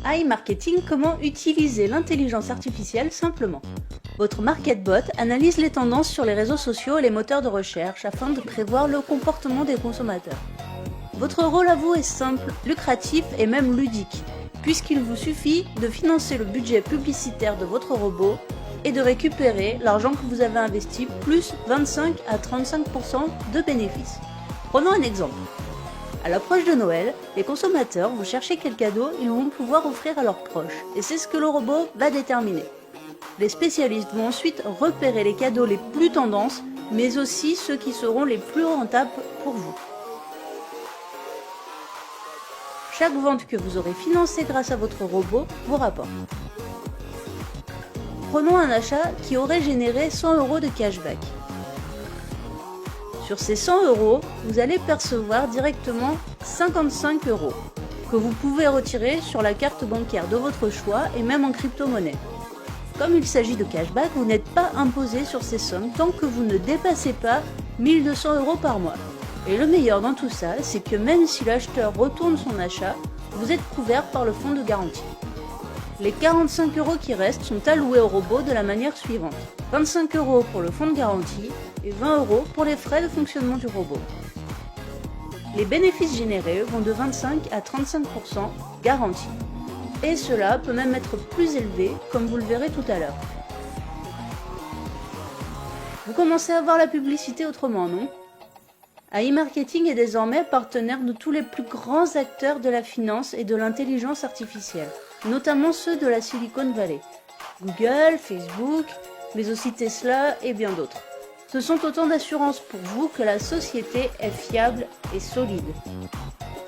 iMarketing, comment utiliser l'intelligence artificielle simplement. Votre MarketBot analyse les tendances sur les réseaux sociaux et les moteurs de recherche afin de prévoir le comportement des consommateurs. Votre rôle à vous est simple, lucratif et même ludique, puisqu'il vous suffit de financer le budget publicitaire de votre robot et de récupérer l'argent que vous avez investi plus 25 à 35% de bénéfices. Prenons un exemple. À l'approche de Noël, les consommateurs vont chercher quel cadeau ils vont pouvoir offrir à leurs proches, et c'est ce que le robot va déterminer. Les spécialistes vont ensuite repérer les cadeaux les plus tendances, mais aussi ceux qui seront les plus rentables pour vous. Chaque vente que vous aurez financée grâce à votre robot vous rapporte. Prenons un achat qui aurait généré 100 € de cashback. Sur ces 100 €, vous allez percevoir directement 55 € que vous pouvez retirer sur la carte bancaire de votre choix et même en crypto-monnaie. Comme il s'agit de cashback, vous n'êtes pas imposé sur ces sommes tant que vous ne dépassez pas 1200 € par mois. Et le meilleur dans tout ça, c'est que même si l'acheteur retourne son achat, vous êtes couvert par le fonds de garantie. Les 45 € qui restent sont alloués au robot de la manière suivante. 25 € pour le fonds de garantie et 20 € pour les frais de fonctionnement du robot. Les bénéfices générés vont de 25 à 35% garantis. Et cela peut même être plus élevé, comme vous le verrez tout à l'heure. Vous commencez à voir la publicité autrement, non ? iMarketing est désormais partenaire de tous les plus grands acteurs de la finance et de l'intelligence artificielle, notamment ceux de la Silicon Valley. Google, Facebook, mais aussi Tesla et bien d'autres. Ce sont autant d'assurances pour vous que la société est fiable et solide.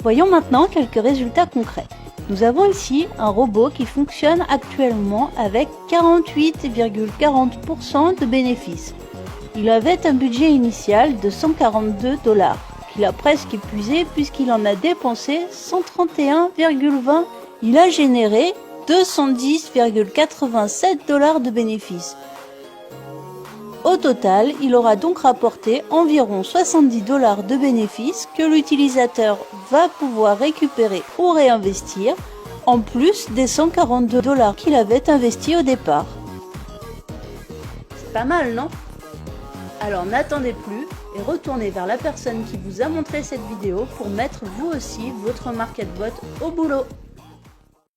Voyons maintenant quelques résultats concrets. Nous avons ici un robot qui fonctionne actuellement avec 48,40% de bénéfices. Il avait un budget initial de 142 $, qu'il a presque épuisé puisqu'il en a dépensé 131,20 $. Il a généré 210,87 $ de bénéfices. Au total, il aura donc rapporté environ 70 $ de bénéfices que l'utilisateur va pouvoir récupérer ou réinvestir, en plus des 142 $ qu'il avait investis au départ. C'est pas mal, non ? Alors n'attendez plus et retournez vers la personne qui vous a montré cette vidéo pour mettre vous aussi votre MarketBot au boulot.